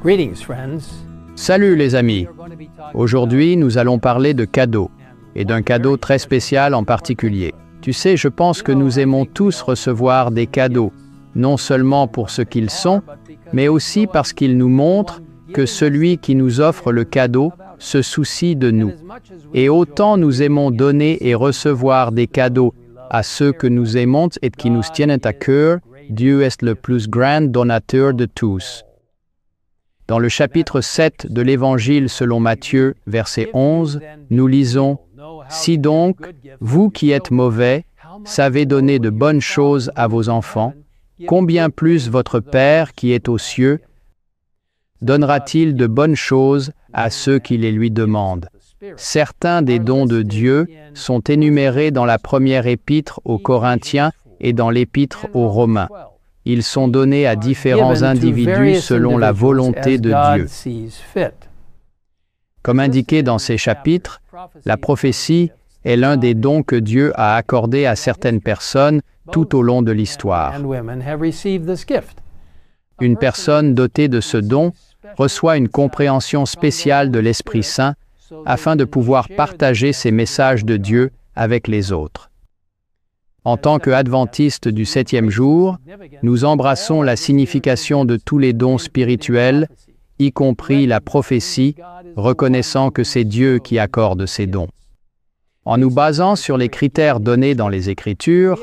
Greetings, friends. Salut les amis! Aujourd'hui, nous allons parler de cadeaux, et d'un cadeau très spécial en particulier. Tu sais, je pense que nous aimons tous recevoir des cadeaux, non seulement pour ce qu'ils sont, mais aussi parce qu'ils nous montrent que celui qui nous offre le cadeau se soucie de nous. Et autant nous aimons donner et recevoir des cadeaux à ceux que nous aimons et qui nous tiennent à cœur, Dieu est le plus grand donateur de tous. Dans le chapitre 7 de l'Évangile selon Matthieu, verset 11, nous lisons « Si donc, vous qui êtes mauvais, savez donner de bonnes choses à vos enfants, combien plus votre Père qui est aux cieux donnera-t-il de bonnes choses à ceux qui les lui demandent ?» Certains des dons de Dieu sont énumérés dans la première épître aux Corinthiens et dans l'épître aux Romains. Ils sont donnés à différents individus selon la volonté de Dieu. Comme indiqué dans ces chapitres, la prophétie est l'un des dons que Dieu a accordés à certaines personnes tout au long de l'histoire. Une personne dotée de ce don reçoit une compréhension spéciale de l'Esprit Saint afin de pouvoir partager ces messages de Dieu avec les autres. En tant qu'adventistes du 7e jour, nous embrassons la signification de tous les dons spirituels, y compris la prophétie, reconnaissant que c'est Dieu qui accorde ces dons. En nous basant sur les critères donnés dans les Écritures,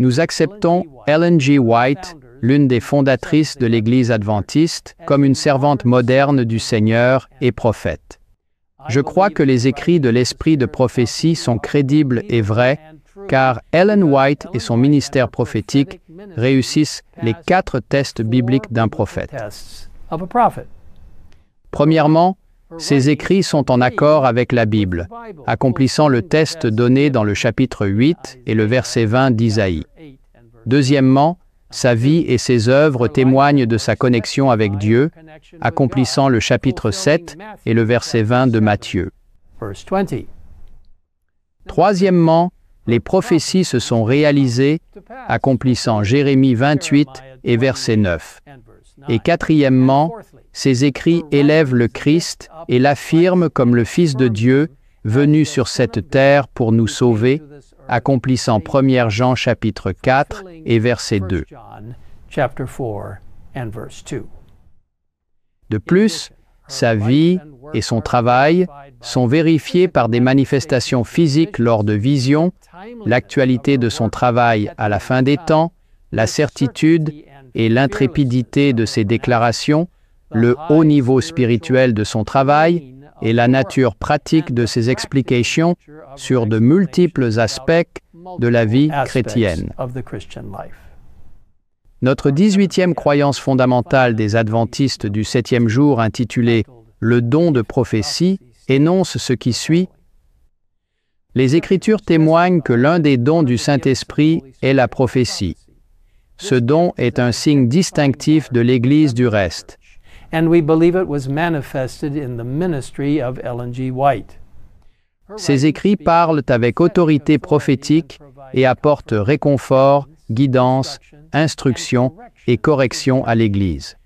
nous acceptons Ellen G. White, l'une des fondatrices de l'Église adventiste, comme une servante moderne du Seigneur et prophète. Je crois que les écrits de l'esprit de prophétie sont crédibles et vrais, car Ellen White et son ministère prophétique réussissent les 4 tests bibliques d'un prophète. Premièrement, ces écrits sont en accord avec la Bible, accomplissant le test donné dans le chapitre 8 et le verset 20 d'Isaïe. Deuxièmement, sa vie et ses œuvres témoignent de sa connexion avec Dieu, accomplissant le chapitre 7 et le verset 20 de Matthieu. Troisièmement, les prophéties se sont réalisées, accomplissant Jérémie 28 et verset 9. Et quatrièmement, ces écrits élèvent le Christ et l'affirment comme le Fils de Dieu, venu sur cette terre pour nous sauver, accomplissant 1 Jean chapitre 4 et verset 2. De plus, sa vie et son travail sont vérifiés par des manifestations physiques lors de visions, l'actualité de son travail à la fin des temps, la certitude et l'intrépidité de ses déclarations, le haut niveau spirituel de son travail et la nature pratique de ses explications sur de multiples aspects de la vie chrétienne. Notre 18e croyance fondamentale des adventistes du 7e jour intitulée « Le don de prophétie » énonce ce qui suit. Les Écritures témoignent que l'un des dons du Saint-Esprit est la prophétie. Ce don est un signe distinctif de l'Église du reste. Ces écrits parlent avec autorité prophétique et apportent réconfort, guidance, instruction et correction à l'Église.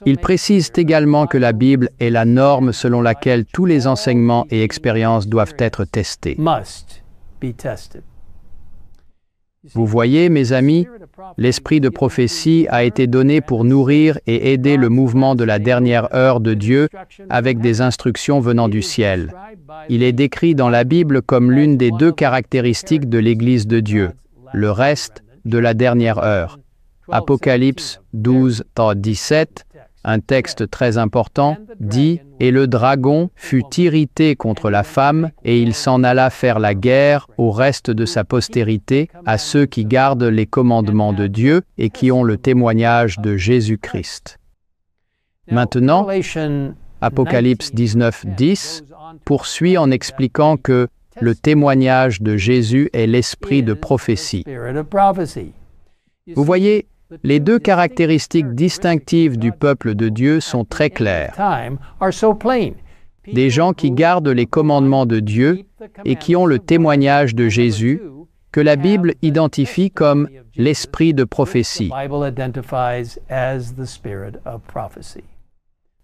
Ils précisent également que la Bible est la norme selon laquelle tous les enseignements et expériences doivent être testés. Vous voyez, mes amis, l'esprit de prophétie a été donné pour nourrir et aider le mouvement de la dernière heure de Dieu avec des instructions venant du ciel. Il est décrit dans la Bible comme l'une des 2 caractéristiques de l'Église de Dieu, le reste de la dernière heure. Apocalypse 12, 17, un texte très important, dit « Et le dragon fut irrité contre la femme, et il s'en alla faire la guerre au reste de sa postérité, à ceux qui gardent les commandements de Dieu et qui ont le témoignage de Jésus-Christ. » Maintenant, Apocalypse 19, 10 poursuit en expliquant que le témoignage de Jésus est l'esprit de prophétie. Vous voyez, les 2 caractéristiques distinctives du peuple de Dieu sont très claires. Des gens qui gardent les commandements de Dieu et qui ont le témoignage de Jésus, que la Bible identifie comme l'esprit de prophétie.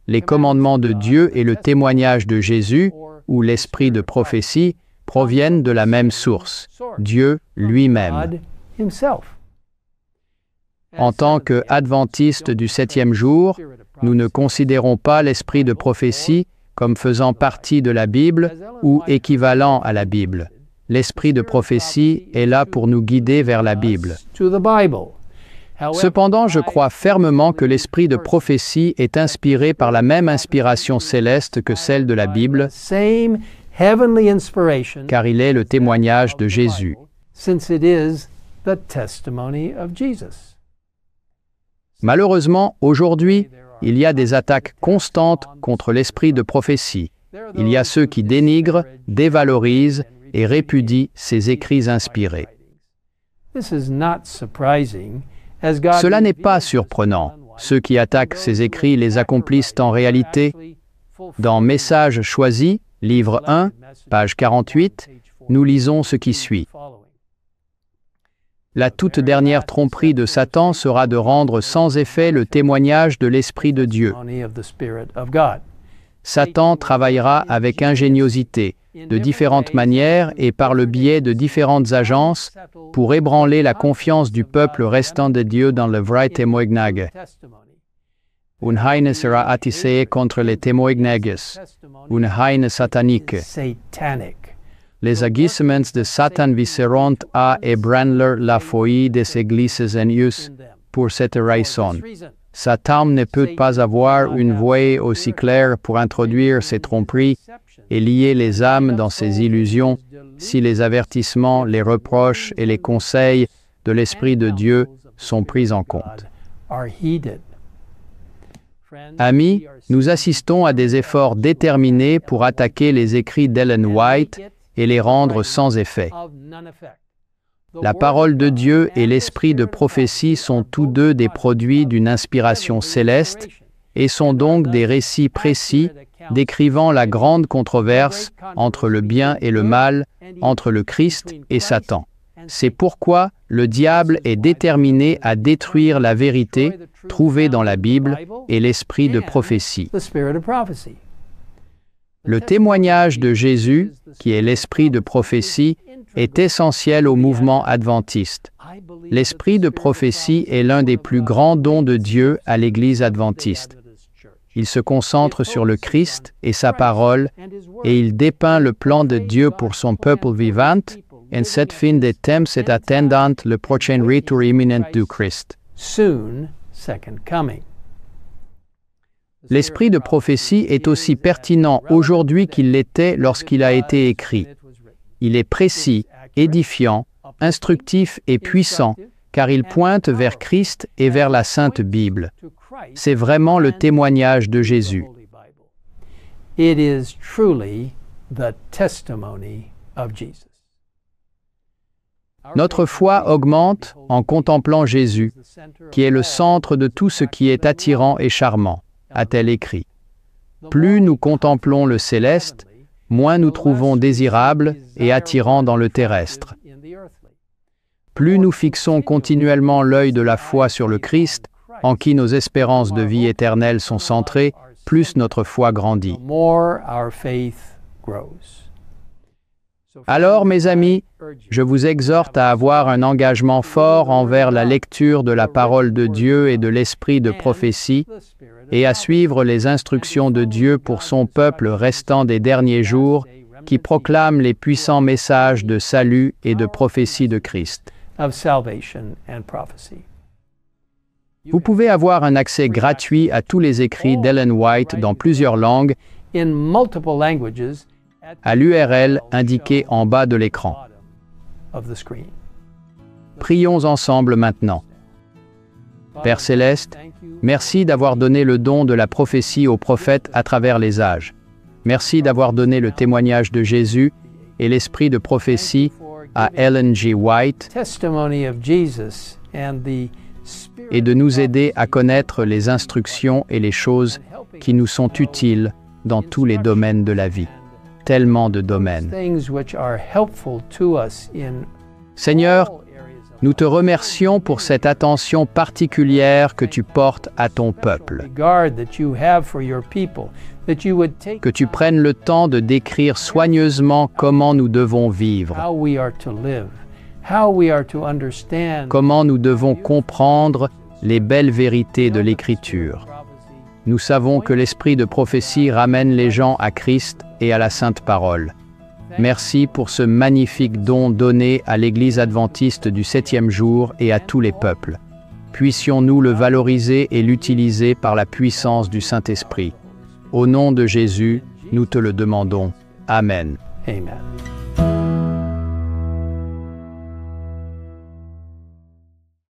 les commandements de Dieu et le témoignage de Jésus, ou l'esprit de prophétie, proviennent de la même source, Dieu lui-même. En tant qu'adventistes du septième jour, nous ne considérons pas l'esprit de prophétie comme faisant partie de la Bible ou équivalent à la Bible. L'esprit de prophétie est là pour nous guider vers la Bible. Cependant, je crois fermement que l'esprit de prophétie est inspiré par la même inspiration céleste que celle de la Bible, car il est le témoignage de Jésus. Malheureusement, aujourd'hui, il y a des attaques constantes contre l'esprit de prophétie. Il y a ceux qui dénigrent, dévalorisent et répudient ces écrits inspirés. Cela n'est pas surprenant. Ceux qui attaquent ces écrits les accomplissent en réalité. Dans Messages choisis, livre 1, page 48, nous lisons ce qui suit. La toute dernière tromperie de Satan sera de rendre sans effet le témoignage de l'Esprit de Dieu. Satan travaillera avec ingéniosité, de différentes manières et par le biais de différentes agences pour ébranler la confiance du peuple restant de Dieu dans le vrai témoignage. Une haine sera attisée contre les témoignages, une haine satanique. Les agissements de Satan viseront à ébranler la foi des églises en use pour cette raison. Satan ne peut pas avoir une voix aussi claire pour introduire ces tromperies et lier les âmes dans ces illusions si les avertissements, les reproches et les conseils de l'Esprit de Dieu sont pris en compte. Amis, nous assistons à des efforts déterminés pour attaquer les écrits d'Ellen White et les rendre sans effet. La parole de Dieu et l'esprit de prophétie sont tous deux des produits d'une inspiration céleste et sont donc des récits précis décrivant la grande controverse entre le bien et le mal, entre le Christ et Satan. C'est pourquoi le diable est déterminé à détruire la vérité trouvée dans la Bible et l'esprit de prophétie. Le témoignage de Jésus, qui est l'esprit de prophétie, est essentiel au mouvement adventiste. L'esprit de prophétie est l'un des plus grands dons de Dieu à l'Église adventiste. Il se concentre sur le Christ et sa parole, et il dépeint le plan de Dieu pour son peuple vivant, en cette fin des temps et attendant le prochain retour imminent du Christ. L'esprit de prophétie est aussi pertinent aujourd'hui qu'il l'était lorsqu'il a été écrit. Il est précis, édifiant, instructif et puissant, car il pointe vers Christ et vers la Sainte Bible. C'est vraiment le témoignage de Jésus. Notre foi augmente en contemplant Jésus, qui est le centre de tout ce qui est attirant et charmant, a-t-elle écrit. Plus nous contemplons le céleste, moins nous trouvons désirables et attirants dans le terrestre. Plus nous fixons continuellement l'œil de la foi sur le Christ, en qui nos espérances de vie éternelle sont centrées, plus notre foi grandit. Alors, mes amis, je vous exhorte à avoir un engagement fort envers la lecture de la parole de Dieu et de l'esprit de prophétie, et à suivre les instructions de Dieu pour son peuple restant des derniers jours, qui proclame les puissants messages de salut et de prophétie de Christ. Vous pouvez avoir un accès gratuit à tous les écrits d'Ellen White dans plusieurs langues à l'URL indiquée en bas de l'écran. Prions ensemble maintenant. Père Céleste, merci d'avoir donné le don de la prophétie aux prophètes à travers les âges. Merci d'avoir donné le témoignage de Jésus et l'esprit de prophétie à Ellen G. White et de nous aider à connaître les instructions et les choses qui nous sont utiles dans tous les domaines de la vie. Tellement de domaines. Seigneur, Nous te remercions pour cette attention particulière que tu portes à ton peuple. Que tu prennes le temps de décrire soigneusement comment nous devons vivre, comment nous devons comprendre les belles vérités de l'Écriture. Nous savons que l'esprit de prophétie ramène les gens à Christ et à la Sainte Parole. Merci pour ce magnifique don donné à l'Église adventiste du 7e jour et à tous les peuples. Puissions-nous le valoriser et l'utiliser par la puissance du Saint-Esprit. Au nom de Jésus, nous te le demandons. Amen. Amen.